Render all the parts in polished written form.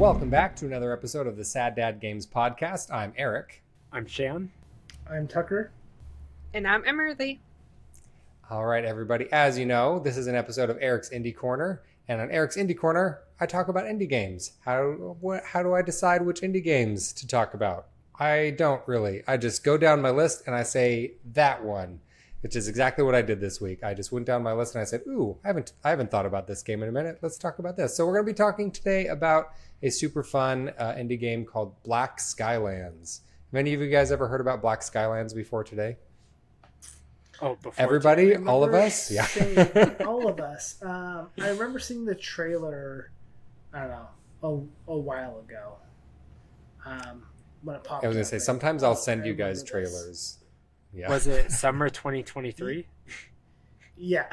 Welcome back to another episode of the Sad Dad Games podcast. I'm Eric. I'm Shan. I'm Tucker. And I'm Emerlie. All right, everybody. As you know, this is an episode of Eric's Indie Corner. And on Eric's Indie Corner, I talk about indie games. How do I decide which indie games to talk about? I don't really. I just go down my list and I say that one, which is exactly what I did this week. I just went down my list and I said, ooh, I haven't thought about this game in a minute. Let's talk about this. So we're going to be talking today about a super fun indie game called Black Skylands. Have any of you guys ever heard about Black Skylands before today? Oh, before everybody, today? all of us, yeah, all of us. I remember seeing the trailer. I don't know, a while ago. When it popped. I was gonna up, say sometimes I'll send you I guys remember this. trailers. Yeah. Was it summer 2023? Yeah,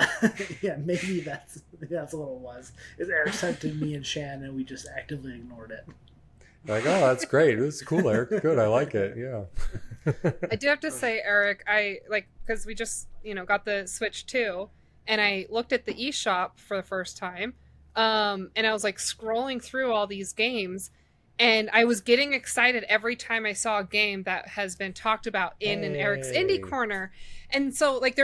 yeah, maybe that's what it was. Is Eric sent to me and Shan, and we just actively ignored it. Like, oh, that's great. This is cool, Eric. Good, I like it. Yeah. I do have to say, Eric, because we just, got the Switch 2, and I looked at the eShop for the first time, and I was scrolling through all these games, and I was getting excited every time I saw a game that has been talked about in an Eric's Indie Corner. And so, it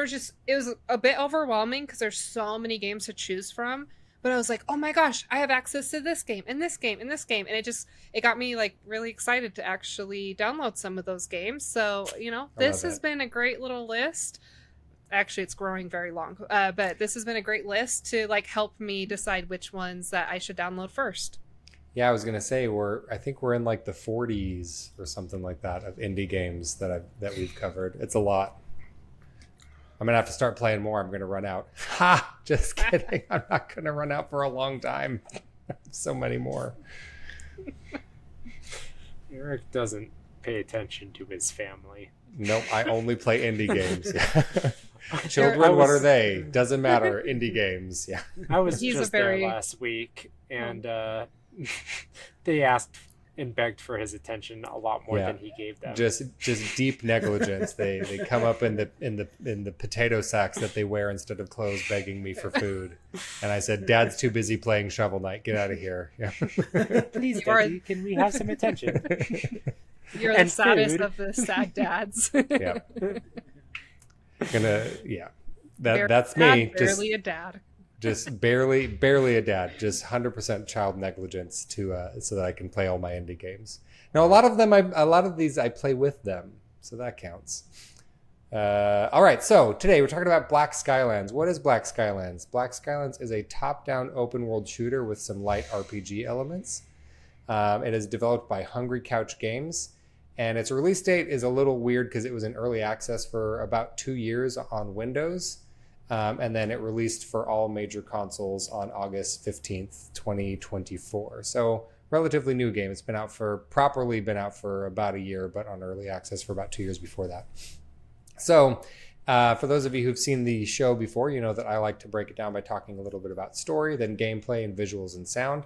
was a bit overwhelming because there's so many games to choose from. But I was like, oh my gosh, I have access to this game and this game and this game. And it got me really excited to actually download some of those games. So, this has been a great little list. Actually, it's growing very long. But this has been a great list to help me decide which ones that I should download first. Yeah, I was gonna say I think we're in the 40s or something like that of indie games that we've covered. It's a lot. I'm gonna have to start playing more. I'm gonna run out. Ha! Just kidding. I'm not gonna run out for a long time. So many more. Eric doesn't pay attention to his family. Nope, I only play indie games. Yeah. Children, what are they? Doesn't matter. Indie games. Yeah. I was there last week, and they asked and begged for his attention a lot more than he gave them. Just deep negligence. They come up in the potato sacks that they wear instead of clothes, begging me for food. And I said, "Dad's too busy playing Shovel Knight. Get out of here." Yeah. Please, Daddy, can we have some attention? You're the saddest of the sad dads. Yeah. That's me. Barely a dad. Just barely a dad. Just 100% child negligence so that I can play all my indie games. Now, a lot of these I play with them, so that counts. All right, so today we're talking about Black Skylands. What is Black Skylands? Black Skylands is a top-down open-world shooter with some light RPG elements. It is developed by Hungry Couch Games, and its release date is a little weird because it was in early access for about 2 years on Windows. And then it released for all major consoles on August 15th, 2024. So relatively new game. It's been out for about a year, but on early access for about 2 years before that. So for those of you who've seen the show before, you know that I like to break it down by talking a little bit about story, then gameplay and visuals and sound,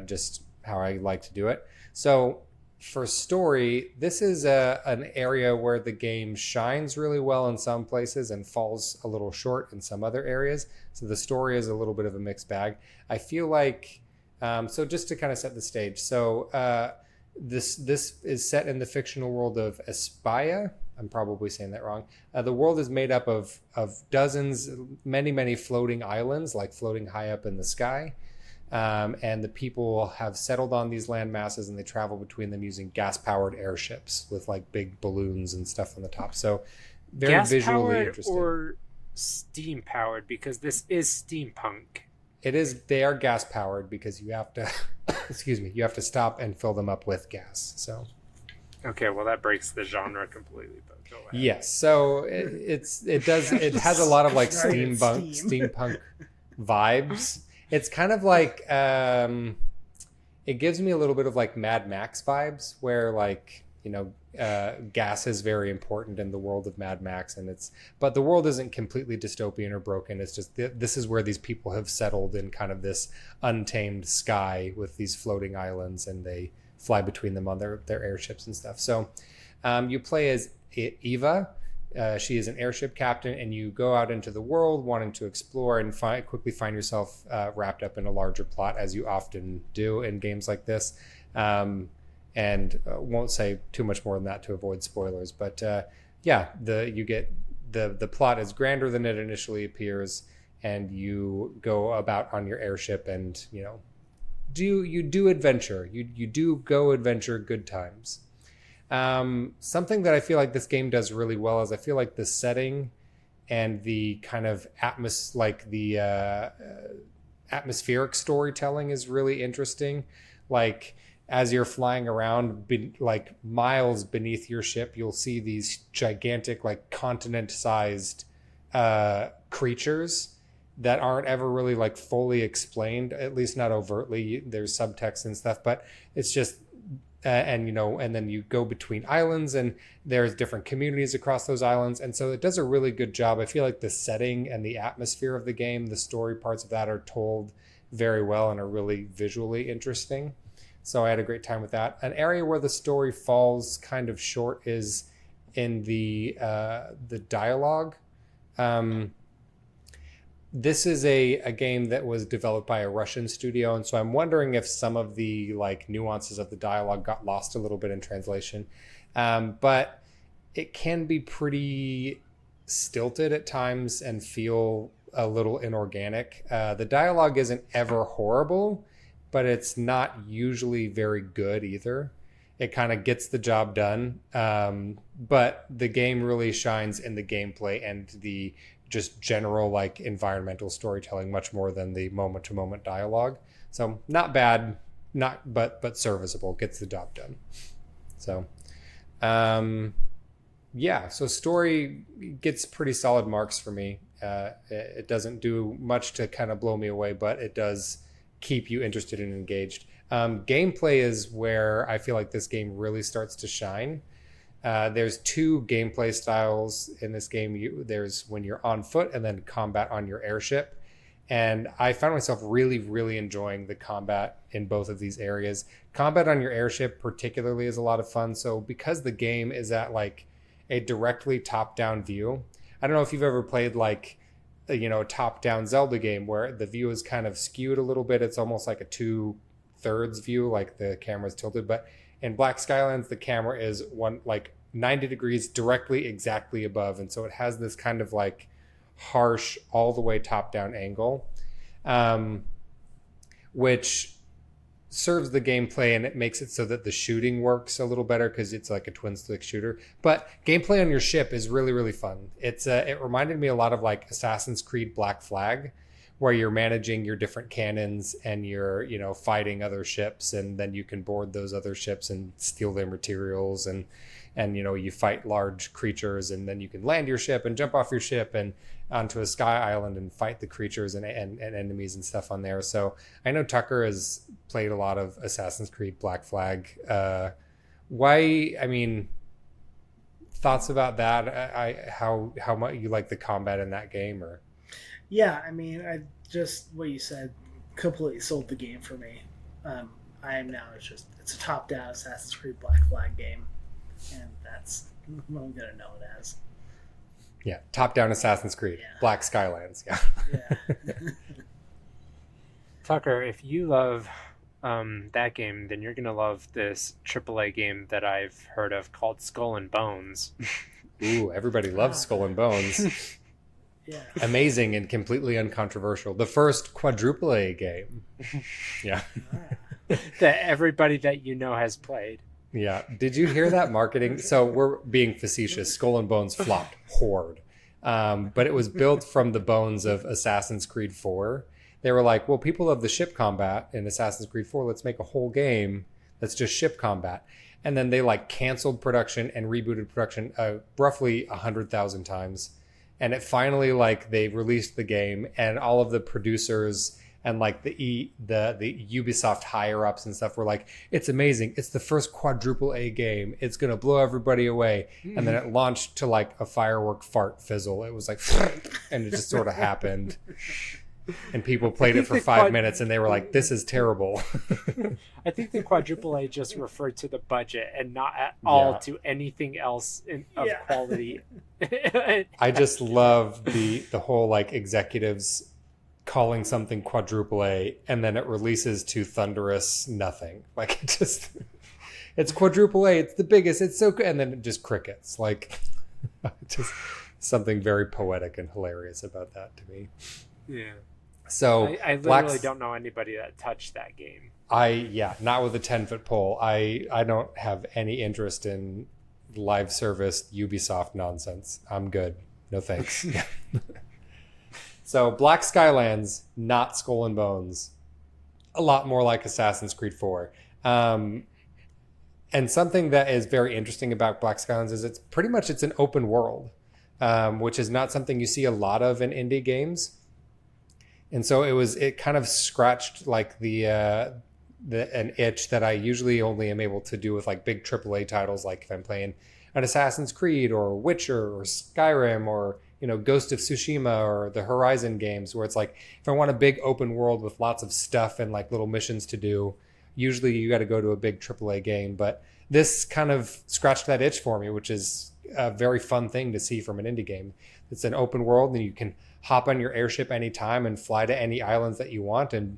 just how I like to do it. So for story, this is an area where the game shines really well in some places and falls a little short in some other areas. So the story is a little bit of a mixed bag. I feel like, so just to kind of set the stage. So this is set in the fictional world of Espaya. I'm probably saying that wrong. The world is made up of dozens, many floating islands, floating high up in the sky. And the people have settled on these land masses and they travel between them using gas-powered airships with big balloons and stuff on the top. So very visually interesting. Or steam-powered, because this is steampunk. It is. They are gas-powered because you have to, you have to stop and fill them up with gas. So. Okay, well that breaks the genre completely, but go ahead. Yes, so it has a lot of steampunk vibes. It's kind of it gives me a little bit of Mad Max vibes, where gas is very important in the world of Mad Max, but the world isn't completely dystopian or broken. It's just this is where these people have settled in kind of this untamed sky with these floating islands, and they fly between them on their airships and stuff. So you play as Eva, She is an airship captain, and you go out into the world wanting to explore and quickly find yourself wrapped up in a larger plot, as you often do in games like this. And won't say too much more than that to avoid spoilers. But the plot is grander than it initially appears, and you go about on your airship, and you do adventure. You do go adventure good times. Something that I feel like this game does really well is I feel like the setting and the kind of atmospheric storytelling is really interesting. Like, as you're flying around, like miles beneath your ship, you'll see these gigantic, like continent-sized creatures that aren't ever really like fully explained, at least not overtly. There's subtext and stuff, but it's just, and then you go between islands, and there's different communities across those islands. And so it does a really good job. I feel like the setting and the atmosphere of the game, the story parts of that are told very well and are really visually interesting. So I had a great time with that. An area where the story falls kind of short is in the dialogue. This is a game that was developed by a Russian studio, and so I'm wondering if some of the like nuances of the dialogue got lost a little bit in translation. But it can be pretty stilted at times and feel a little inorganic. The dialogue isn't ever horrible, but it's not usually very good either. It kind of gets the job done. But the game really shines in the gameplay and the just general like environmental storytelling much more than the moment to moment dialogue. So not bad, but serviceable, gets the job done. So, so story gets pretty solid marks for me. It doesn't do much to kind of blow me away, but it does keep you interested and engaged. Gameplay is where I feel like this game really starts to shine. There's two gameplay styles in this game. There's when you're on foot, and then combat on your airship. And I found myself really, really enjoying the combat in both of these areas. Combat on your airship particularly is a lot of fun. So because the game is at like a directly top-down view, I don't know if you've ever played like a top-down Zelda game where the view is kind of skewed a little bit. It's almost like a 2/3 view, like the camera's tilted. But in Black Skylands, the camera is 90 degrees directly exactly above, and so it has this kind of like harsh all the way top-down angle, which serves the gameplay, and it makes it so that the shooting works a little better because it's like a twin stick shooter. But gameplay on your ship is really, really fun. It reminded me a lot of like Assassin's Creed Black Flag, where you're managing your different cannons and you're fighting other ships, and then you can board those other ships and steal their materials, and you fight large creatures, and then you can land your ship and jump off your ship and onto a sky island and fight the creatures and enemies and stuff on there. So I know Tucker has played a lot of Assassin's Creed Black Flag. Thoughts about that? How much you like the combat in that game? Or yeah, what you said completely sold the game for me. I am now it's a top-down Assassin's Creed Black Flag game, and that's what I'm gonna know it as. Yeah, top-down Assassin's Creed, Black Skylands. Yeah. Tucker, if you love that game, then you're gonna love this AAA game that I've heard of called Skull and Bones. Ooh, everybody loves Skull and Bones. Yeah. Amazing and completely uncontroversial. The first quadruple A game. Yeah. That everybody that has played. Yeah. Did you hear that marketing? So we're being facetious. Skull and Bones flopped hard. But it was built from the bones of Assassin's Creed 4. They were like, well, people love the ship combat in Assassin's Creed 4. Let's make a whole game that's just ship combat. And then they canceled production and rebooted production roughly 100,000 times. And it finally they released the game, and all of the producers and the Ubisoft higher ups and stuff were like, it's amazing. It's the first quadruple A game. It's going to blow everybody away. And then it launched to a firework fart fizzle. It was and it just sort of happened. and people played it for 5 minutes and they were like, "This is terrible." I think the quadruple A just referred to the budget and not at all to anything else of quality. I just love the whole like executives calling something quadruple A and then it releases to thunderous nothing. Like it's quadruple A, it's the biggest, it's so good, and then it just crickets. Like just something very poetic and hilarious about that to me. Yeah. So I literally don't know anybody that touched that game. Not with a 10-foot pole. I don't have any interest in live service Ubisoft nonsense. I'm good. No thanks. So Black Skylands, not Skull and Bones. A lot more like Assassin's Creed 4. And something that is very interesting about Black Skylands is it's an open world, which is not something you see a lot of in indie games. And so it kind of scratched like an itch that I usually only am able to do with like big AAA titles, like if I'm playing an Assassin's Creed or Witcher or Skyrim or Ghost of Tsushima or the Horizon games, where it's like if I want a big open world with lots of stuff and like little missions to do, usually you got to go to a big AAA game. But this kind of scratched that itch for me, which is a very fun thing to see from an indie game. It's an open world and you can hop on your airship anytime and fly to any islands that you want and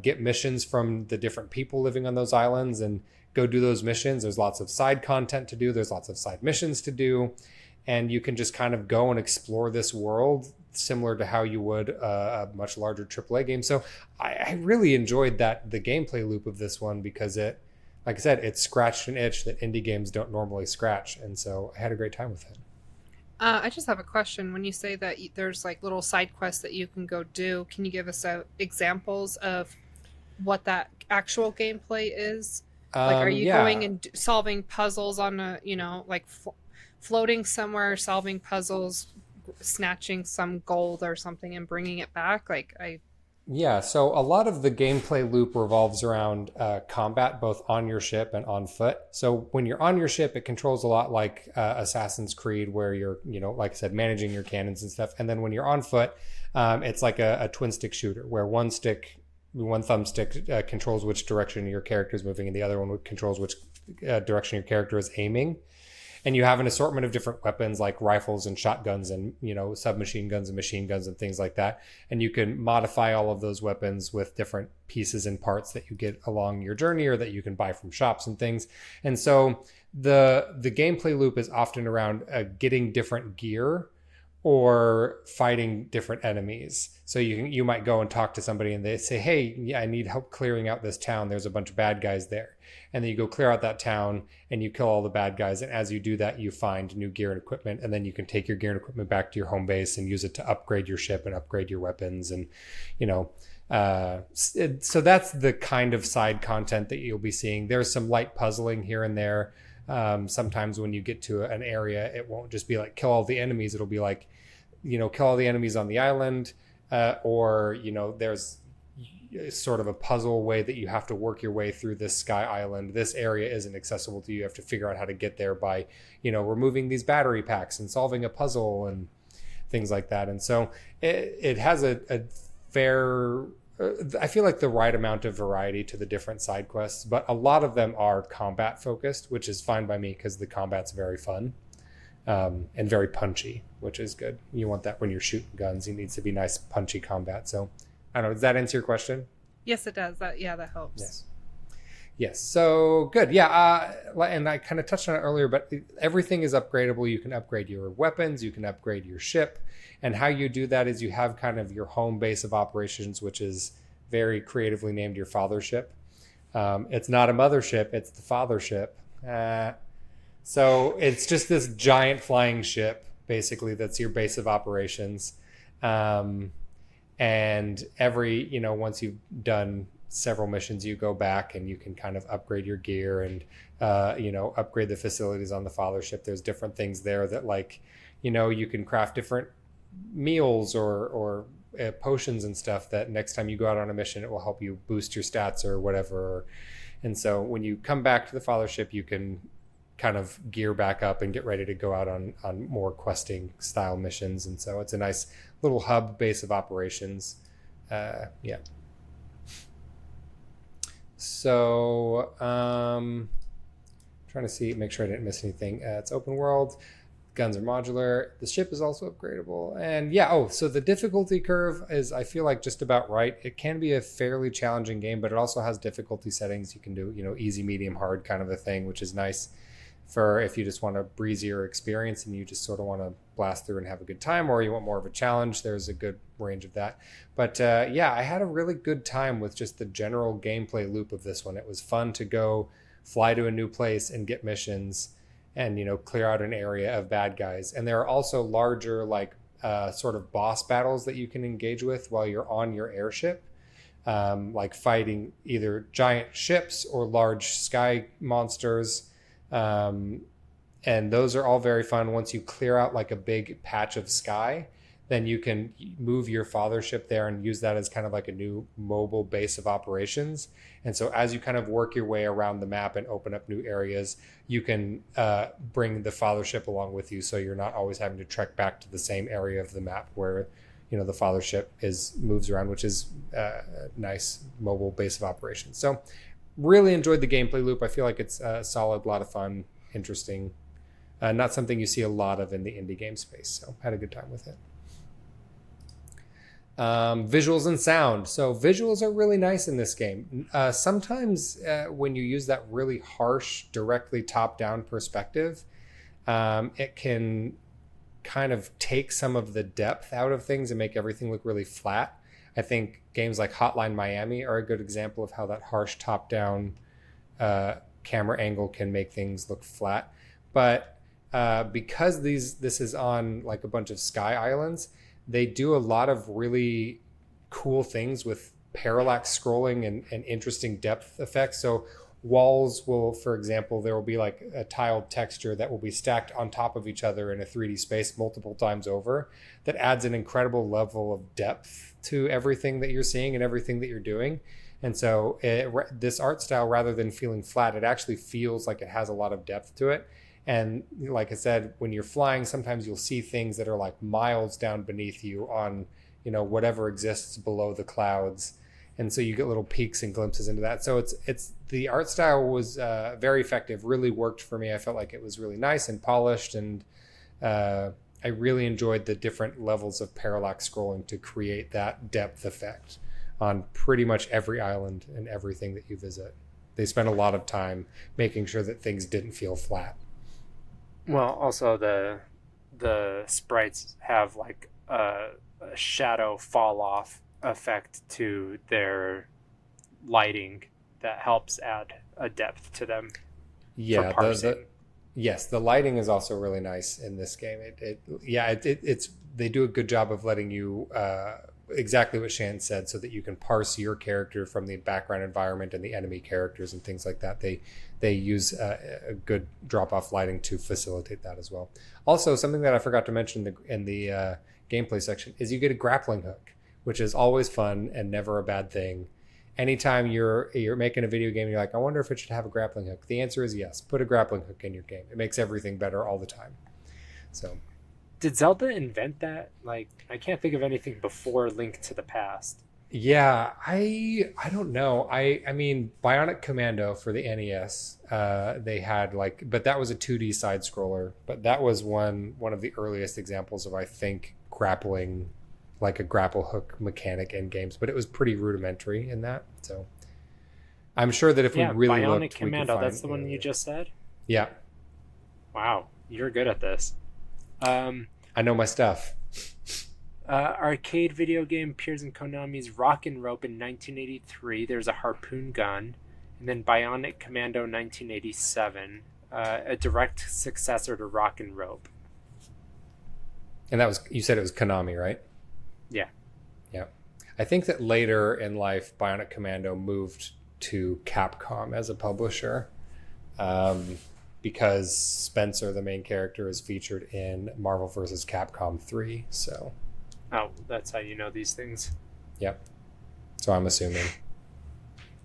get missions from the different people living on those islands and go do those missions. There's lots of side content to do. There's lots of side missions to do. And you can just kind of go and explore this world similar to how you would a much larger AAA game. So I really enjoyed the gameplay loop of this one because it, like I said, it scratched an itch that indie games don't normally scratch. And so I had a great time with it. I just have a question. When you say that there's like little side quests that you can go do, can you give us examples of what that actual gameplay is? Like, are you going and solving puzzles on a, like floating somewhere, solving puzzles, snatching some gold or something and bringing it back? So a lot of the gameplay loop revolves around combat, both on your ship and on foot. So when you're on your ship, it controls a lot like Assassin's Creed, where you're, like I said, managing your cannons and stuff. And then when you're on foot, it's like a twin stick shooter where one thumbstick controls which direction your character is moving and the other one controls which direction your character is aiming. And you have an assortment of different weapons like rifles and shotguns and, submachine guns and machine guns and things like that. And you can modify all of those weapons with different pieces and parts that you get along your journey or that you can buy from shops and things. And so the gameplay loop is often around getting different gear or fighting different enemies. So you might go and talk to somebody and they say, "Hey, I need help clearing out this town. There's a bunch of bad guys there." And then you go clear out that town and you kill all the bad guys. And as you do that, you find new gear and equipment. And then you can take your gear and equipment back to your home base and use it to upgrade your ship and upgrade your weapons. And, so that's the kind of side content that you'll be seeing. There's some light puzzling here and there. Sometimes when you get to an area, it won't just be like kill all the enemies. It'll be like, kill all the enemies on the island. Or there's sort of a puzzle way that you have to work your way through this sky island. This area isn't accessible to you. You have to figure out how to get there by, removing these battery packs and solving a puzzle and things like that. And so it has a fair, I feel like the right amount of variety to the different side quests, but a lot of them are combat focused, which is fine by me because the combat's very fun. And very punchy, which is good. You want that when you're shooting guns. It needs to be nice, punchy combat. So, I don't know. Does that answer your question? Yes, it does. That helps. Yes. So good. Yeah. And I kind of touched on it earlier, but everything is upgradable. You can upgrade your weapons. You can upgrade your ship. And how you do that is you have kind of your home base of operations, which is very creatively named your fathership. It's not a mothership. It's the fathership. So it's just this giant flying ship, basically, that's your base of operations. And once you've done several missions, you go back and you can kind of upgrade your gear and, upgrade the facilities on the fathership. There's different things there that you can craft different meals or potions and stuff that next time you go out on a mission, it will help you boost your stats or whatever. And so when you come back to the fathership, you can kind of gear back up and get ready to go out on more questing style missions. And so it's a nice little hub base of operations. Yeah. So, trying to make sure I didn't miss anything. It's open world. Guns are modular. The ship is also upgradable. And yeah, so the difficulty curve is, I feel like, just about right. It can be a fairly challenging game, but it also has difficulty settings. You can do, easy, medium, hard kind of a thing, which is nice for if you just want a breezier experience and you just sort of want to blast through and have a good time, or you want more of a challenge. There's a good range of that. But yeah, I had a really good time with just the general gameplay loop of this one. It was fun to go fly to a new place and get missions and clear out an area of bad guys. And there are also larger sort of boss battles that you can engage with while you're on your airship, like fighting either giant ships or large sky monsters. And those are all very fun. Once you clear out like a big patch of sky, then you can move your father ship there and use that as kind of like a new mobile base of operations. And so as you kind of work your way around the map and open up new areas, you can bring the father ship along with you, so you're not always having to trek back to the same area of the map where the father ship moves around, which is a nice mobile base of operations. So really enjoyed the gameplay loop. I feel like it's solid, a lot of fun, interesting. Not something you see a lot of in the indie game space, so had a good time with it. Visuals and sound. So visuals are really nice in this game. Sometimes when you use that really harsh, directly top-down perspective, it can kind of take some of the depth out of things and make everything look really flat. I think games like Hotline Miami are a good example of how that harsh top-down camera angle can make things look flat. But because this is on like a bunch of sky islands, they do a lot of really cool things with parallax scrolling and interesting depth effects. So walls will, for example, there will be like a tiled texture that will be stacked on top of each other in a 3D space multiple times over. That adds an incredible level of depth to everything that you're seeing and everything that you're doing. And so this art style, rather than feeling flat, it actually feels like it has a lot of depth to it. And like I said, when you're flying, sometimes you'll see things that are like miles down beneath you on, whatever exists below the clouds. And so you get little peeks and glimpses into that. So it's the art style was very effective, really worked for me. I felt like it was really nice and polished, and I really enjoyed the different levels of parallax scrolling to create that depth effect on pretty much every island and everything that you visit. They spent a lot of time making sure that things didn't feel flat. Well, also the sprites have like a shadow fall off effect to their lighting that helps add a depth to them. Yeah, yes, the lighting is also really nice in this game. It's they do a good job of letting you exactly what Shan said, so that you can parse your character from the background environment and the enemy characters and things like that. They use a good drop-off lighting to facilitate that as well. Also, something that I forgot to mention in the gameplay section is you get a grappling hook, which is always fun and never a bad thing. Anytime you're making a video game, you're like, I wonder if it should have a grappling hook. The answer is yes. Put a grappling hook in your game. It makes everything better all the time. So, did Zelda invent that? Like, I can't think of anything before Link to the Past. Yeah, I don't know. I mean, Bionic Commando for the NES, they had but that was a 2D side scroller. But that was one of the earliest examples of, I think, grappling, like a grapple hook mechanic in games. But it was pretty rudimentary in that. So I'm sure that if we really Bionic looked, Commando, we could find, that's the one you just said? Yeah. Wow, you're good at this. I know my stuff. Arcade video game appears in Konami's Rock and Rope in 1983. There's a harpoon gun. And then Bionic Commando 1987, a direct successor to Rock and Rope. And that was, you said it was Konami, right? Yeah. Yeah. I think that later in life, Bionic Commando moved to Capcom as a publisher. Because Spencer, the main character, is featured in Marvel vs. Capcom 3. So, oh, that's how you know these things. Yep. So I'm assuming.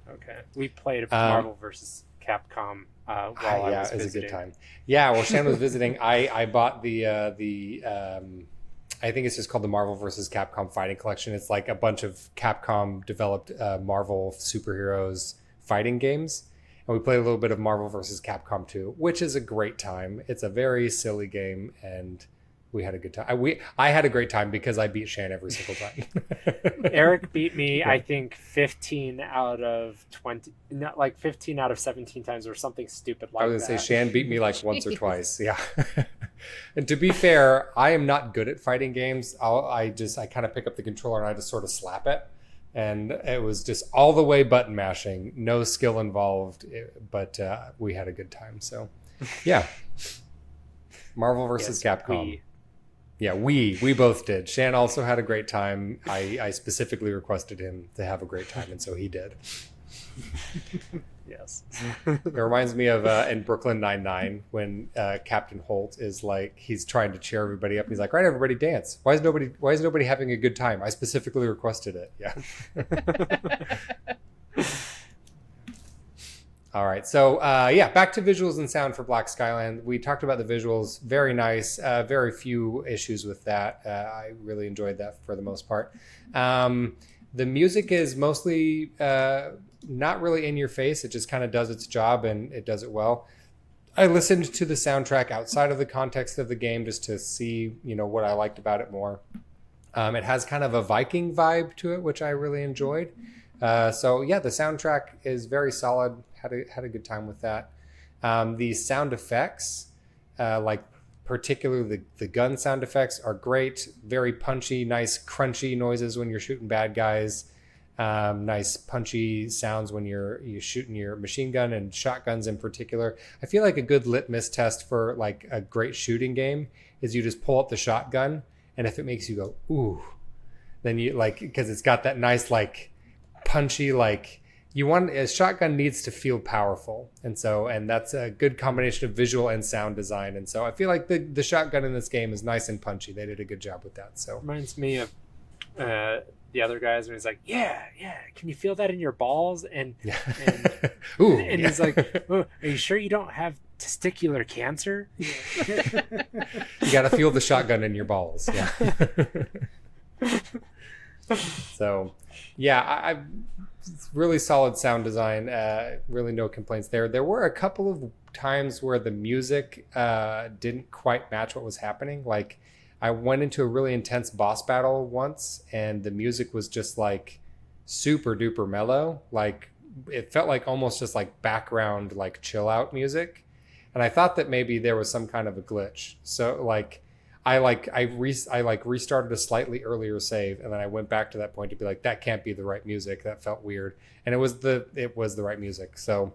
Okay, we played Marvel vs. Capcom while I was visiting. It was a good time. Yeah, while Shan was visiting, I bought the I think it's just called the Marvel vs. Capcom Fighting Collection. It's like a bunch of Capcom developed Marvel superheroes fighting games. And we played a little bit of Marvel vs. Capcom 2, which is a great time. It's a very silly game, and we had a good time. I had a great time because I beat Shan every single time. Eric beat me, I think, 15 out of 20, not like 15 out of 17 times or something stupid like that. I was going to say Shan beat me like once or twice. Yeah. And to be fair, I am not good at fighting games. I kind of pick up the controller and I just sort of slap it. And it was just all the way button mashing, no skill involved, but we had a good time. So, yeah. Marvel vs. Capcom. Yeah, we both did. Shan also had a great time. I specifically requested him to have a great time, and so he did. Yes. It reminds me of in Brooklyn Nine-Nine when Captain Holt is like, he's trying to cheer everybody up. He's like, right, everybody dance. Why is nobody having a good time? I specifically requested it. Yeah. All right. So, back to visuals and sound for Black Skyland. We talked about the visuals. Very nice. Very few issues with that. I really enjoyed that for the most part. The music is mostly not really in your face. It just kind of does its job, and it does it well. I listened to the soundtrack outside of the context of the game just to see, what I liked about it more. It has kind of a Viking vibe to it, which I really enjoyed. The soundtrack is very solid. Had a good time with that. The sound effects, particularly the gun sound effects, are great. Very punchy, nice crunchy noises when you're shooting bad guys. Nice punchy sounds when you're shooting your machine gun and shotguns in particular. I feel like a good litmus test for like a great shooting game is you just pull up the shotgun, and if it makes you go ooh, then you because it's got that nice punchy a shotgun needs to feel powerful, and that's a good combination of visual and sound design. And so I feel like the shotgun in this game is nice and punchy. They did a good job with that. So reminds me of the other guys when he's like, yeah, can you feel that in your balls? And ooh, and he's like, oh, are you sure you don't have testicular cancer? You got to feel the shotgun in your balls. Yeah. So, I really solid sound design. Really no complaints there. There were a couple of times where the music didn't quite match what was happening. Like I went into a really intense boss battle once, and the music was just like super duper mellow. Like it felt like almost just like background, like chill out music. And I thought that maybe there was some kind of a glitch. So I restarted a slightly earlier save, and then I went back to that point to be like, that can't be the right music. That felt weird. And it was the right music. So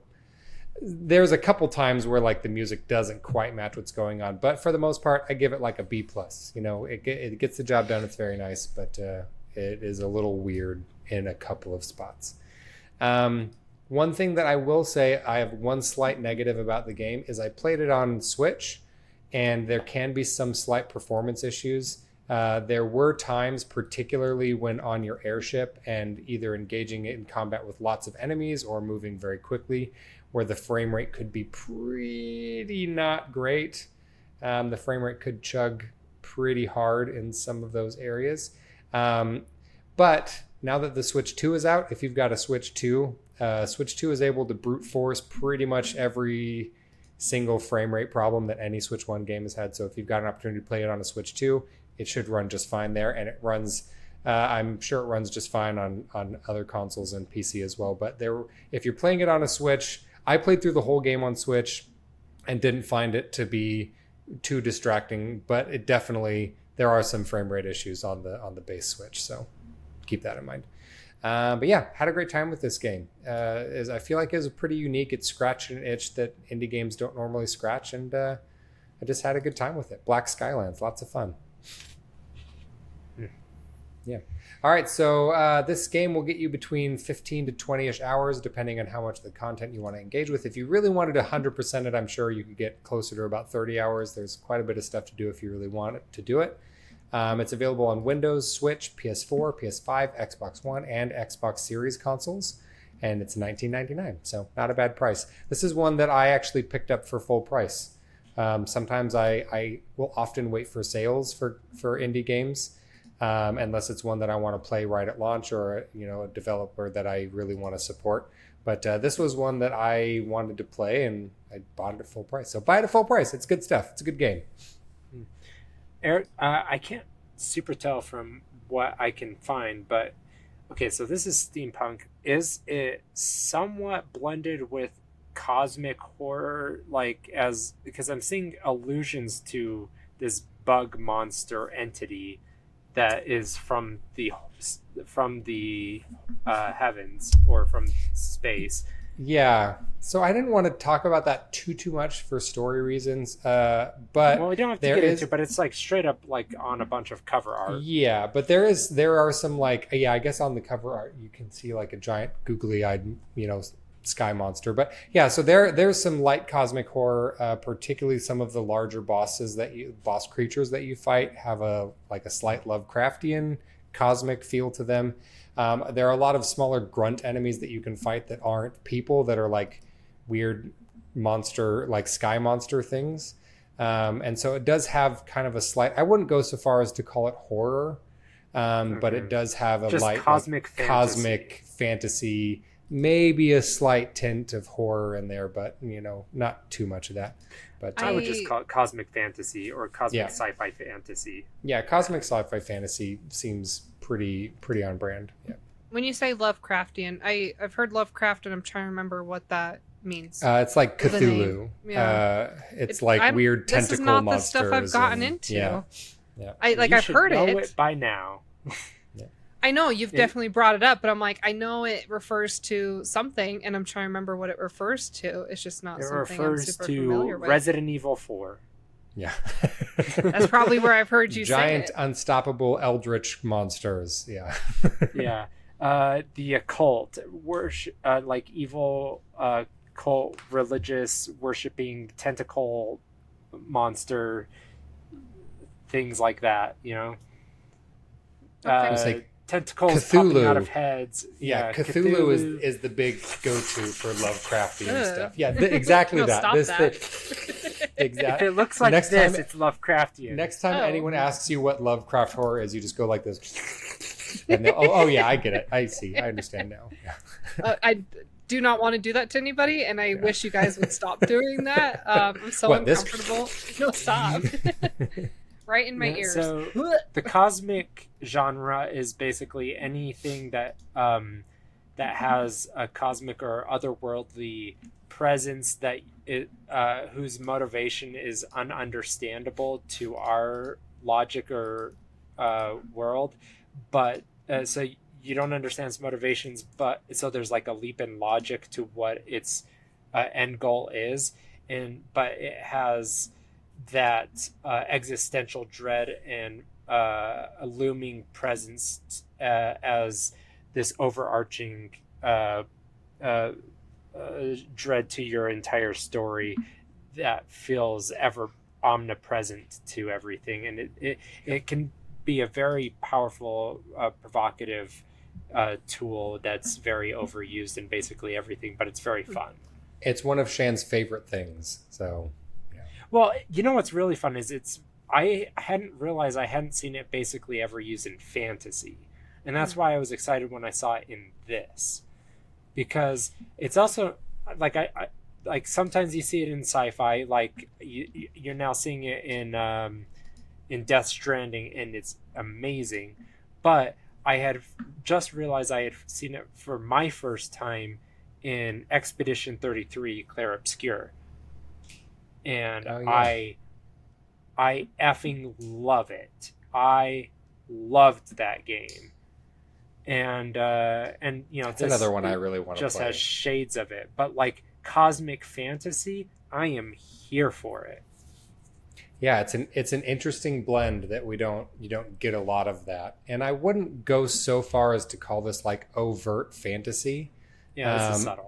there's a couple times where the music doesn't quite match what's going on, but for the most part, I give it a B+. It gets the job done. It's very nice, but it is a little weird in a couple of spots. One thing that I will say, I have one slight negative about the game is I played it on Switch, and there can be some slight performance issues. There were times, particularly when on your airship and either engaging in combat with lots of enemies or moving very quickly, where the frame rate could be pretty not great. The frame rate could chug pretty hard in some of those areas. But now that the Switch 2 is out, if you've got a Switch 2, Switch 2 is able to brute force pretty much every single frame rate problem that any Switch 1 game has had. So if you've got an opportunity to play it on a Switch 2, it should run just fine there. And it runs, I'm sure it runs just fine on other consoles and PC as well. But if you're playing it on a Switch, I played through the whole game on Switch and didn't find it to be too distracting, but it definitely, there are some frame rate issues on the base Switch. So keep that in mind. But yeah, had a great time with this game. I feel like it was pretty unique. It scratched an itch that indie games don't normally scratch, and I just had a good time with it. Black Skylands, lots of fun. Yeah. All right, so this game will get you between 15 to 20-ish hours, depending on how much of the content you want to engage with. If you really wanted to 100% it, I'm sure you could get closer to about 30 hours. There's quite a bit of stuff to do if you really want to do it. It's available on Windows, Switch, PS4, PS5, Xbox One, and Xbox Series consoles, and it's $19.99, so not a bad price. This is one that I actually picked up for full price. Sometimes I will often wait for sales for indie games, unless it's one that I want to play right at launch, or a developer that I really want to support. But this was one that I wanted to play, and I bought it at full price. So buy it at full price. It's good stuff. It's a good game. Eric, I can't super tell from what I can find, but okay, so this is steampunk. Is it somewhat blended with cosmic horror, because I'm seeing allusions to this bug monster entity that is from the heavens or from space? Yeah. So I didn't want to talk about that too much for story reasons. But we don't have to get into it, but it's like straight up like on a bunch of cover art. Yeah, but there are some I guess on the cover art you can see like a giant googly-eyed, sky monster. But yeah, so there's some light cosmic horror, particularly some of the larger boss creatures that you fight have a slight Lovecraftian cosmic feel to them. There are a lot of smaller grunt enemies that you can fight that aren't people, that are like weird monster, like sky monster things. And so it does have kind of a slight, I wouldn't go so far as to call it horror, but it does have a just light cosmic fantasy, maybe a slight tint of horror in there, but not too much of that. But I would just call it cosmic fantasy or cosmic sci-fi fantasy. Yeah, cosmic sci-fi fantasy seems pretty on brand. Yeah. When you say Lovecraftian, I've heard Lovecraft, and I'm trying to remember what that means. It's like Cthulhu. It's like weird tentacle monsters. This is not monsters. the stuff I've gotten into. Yeah. I've heard it by now. I know you've definitely brought it up, but I'm like, I know it refers to something, and I'm trying to remember what it refers to. It's just not something I'm super familiar with. Resident Evil 4. Yeah. That's probably where I've heard you say it. Giant, unstoppable eldritch monsters. Yeah. Yeah. The occult, worship, like evil cult, religious, worshipping tentacle monster, things like that, Okay. Tentacles popping out of heads. Yeah, Cthulhu is the big go-to for Lovecraftian stuff. Yeah, exactly that. Stop that. If it looks like it's Lovecraftian. Next time anyone asks you what Lovecraft horror is, you just go like this. And oh yeah, I get it. I see. I understand now. Yeah. I do not want to do that to anybody, and I wish you guys would stop doing that. I'm so uncomfortable. No, stop. Right in my ears. So the cosmic genre is basically anything that has a cosmic or otherworldly presence that whose motivation is ununderstandable to our logic or world, but so you don't understand its motivations, but so there's like a leap in logic to what its end goal is, but it has that existential dread and a looming presence as this overarching dread to your entire story that feels ever omnipresent to everything, and it can be a very powerful, provocative tool that's very overused in basically everything, but it's very fun. It's one of Shan's favorite things, so... Well, what's really fun is I hadn't realized I hadn't seen it basically ever used in fantasy. And that's why I was excited when I saw it in this. Because it's also, like, like sometimes you see it in sci-fi, like you're now seeing it in Death Stranding, and it's amazing. But I had just realized I had seen it for my first time in Expedition 33, Clair Obscur. And I effing love it. I loved that game, and that's another one I really want to play. Just has shades of it, but like cosmic fantasy, I am here for it. Yeah, it's an interesting blend that you don't get a lot of that, and I wouldn't go so far as to call this like overt fantasy. Yeah, this is subtle.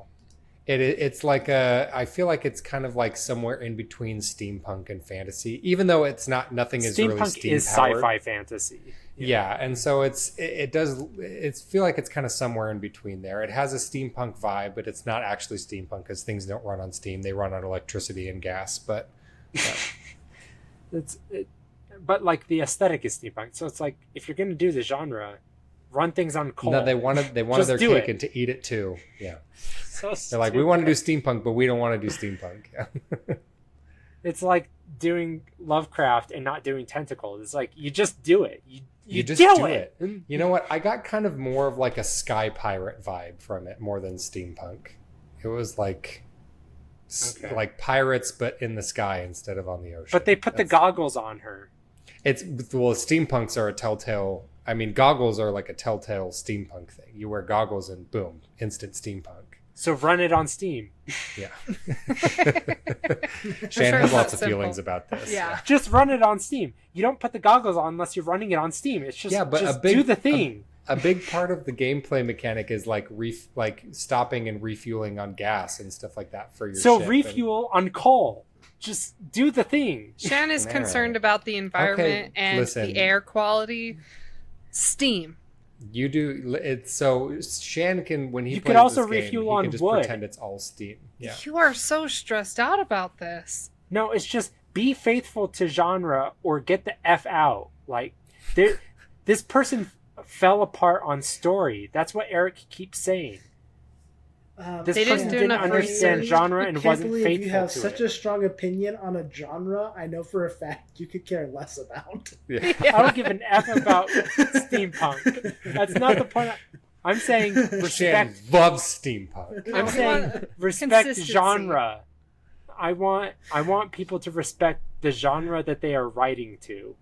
It's like I feel like it's kind of like somewhere in between steampunk and fantasy, even though it's nothing is really steam-powered. Steampunk is sci-fi fantasy. Yeah, and so it feel like it's kind of somewhere in between there. It has a steampunk vibe, but it's not actually steampunk because things don't run on steam; they run on electricity and gas. But But like the aesthetic is steampunk, so it's like if you're gonna do the genre, run things on coal. No, they wanted Just their do cake it. and to eat it too. Yeah, So they're like, we want to do steampunk, but we don't want to do steampunk. Yeah. It's like doing Lovecraft and not doing tentacles. It's like you just do it. You just do do it. You know what? I got kind of more of like a sky pirate vibe from it more than steampunk. It was like like pirates, but in the sky instead of on the ocean. But they put the goggles on her. Steampunks are a telltale. I mean, goggles are like a telltale steampunk thing. You wear goggles and boom, instant steampunk. So run it on Steam. Yeah. Shan sure has it's lots that of feelings simple. about this. Yeah. Just run it on Steam. You don't put the goggles on unless you're running it on Steam. It's just, do the thing. A big part of the gameplay mechanic is like stopping and refueling on gas and stuff like that for your So ship. refuel on coal. Just do the thing. Shan is All concerned right. about the environment Okay, and listen. the air quality. Steam. You do it. So Shan can, when he You plays could also this game, refuel he on can just wood. pretend it's all steam. Yeah. You are so stressed out about this. No, it's just be faithful to genre or get the F out. Like, this person fell apart on story. That's what Eric keeps saying. This They didn't person do didn't enough understand research. genre I and can't wasn't believe faithful you have to such it. a strong opinion on a genre I know for a fact you could care less about. Yeah. I don't give an F about steampunk. That's not the point. I'm saying Shan respect. loves steampunk. I'm We saying want respect consistency. genre. I want people to respect the genre that they are writing to.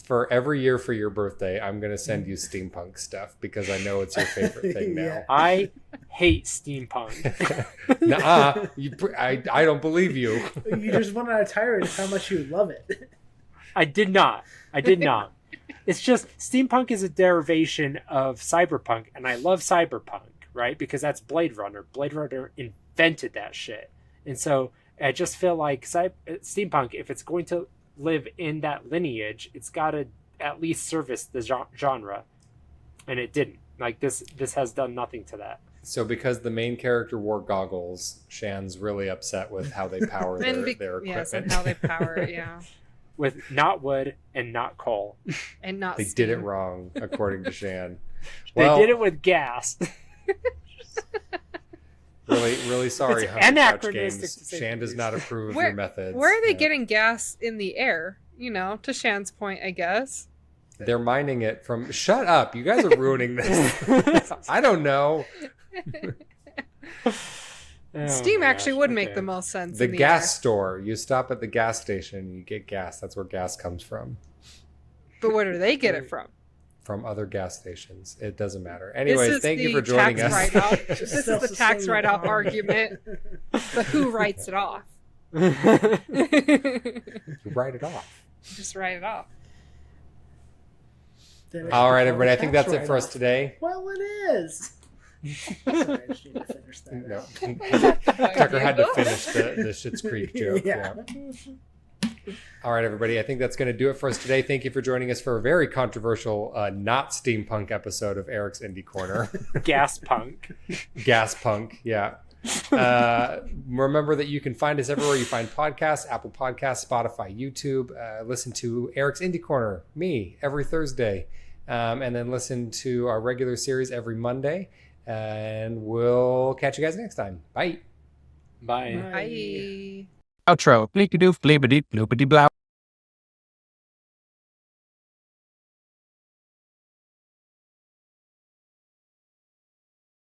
For every year for your birthday, I'm going to send you steampunk stuff because I know it's your favorite thing now. Yeah. I hate steampunk. Nuh-uh. I don't believe you. You just went on a tirade of how much you love it. I did not. It's just steampunk is a derivation of cyberpunk, and I love cyberpunk, right? Because that's Blade Runner. Blade Runner invented that shit. And so I just feel like steampunk, if it's going to live in that lineage, it's got to at least service the genre. And it didn't. Like, this has done nothing to that. So because the main character wore goggles, Shan's really upset with how they power their equipment. Yes, and how they power it, yeah. With not wood and not coal. And not They steam. did it wrong, according to Shan. They did it with gas. Really sorry, It's Hunter Couch anachronistic Games. to say Shan the does least. not approve of your methods. Where are they Yeah. getting gas in the air? You know, to Shan's point, I guess. They're mining it from... Shut up. You guys are ruining this. I don't know. Oh Steam my actually gosh, would make okay. the most sense. The in the gas store. You stop at the gas station, you get gas. That's where gas comes from. Air. But where do they get it from? From other gas stations. It doesn't matter. Anyways, This is thank you the for joining tax us. write-off. This is the tax Self-sustainable write-off farming. argument. But who writes it off? You write it off. Just write it off. Then it All should right, be everybody. I called think tax that's it for us write-off. today. Well, it is. Sorry, I just need to finish that. No. out. Tucker had to finish the Schitt's Creek joke. Yeah. All right, everybody. I think that's going to do it for us today. Thank you for joining us for a very controversial, not steampunk episode of Eric's Indie Corner. Gas punk. Gas punk, yeah. Remember that you can find us everywhere you find podcasts: Apple Podcasts, Spotify, YouTube. Listen to Eric's Indie Corner, me, every Thursday, and then listen to our regular series every Monday. And we'll catch you guys next time. Bye. Bye. Bye. Outro. Bleepy doof, bleepity bloopity blow.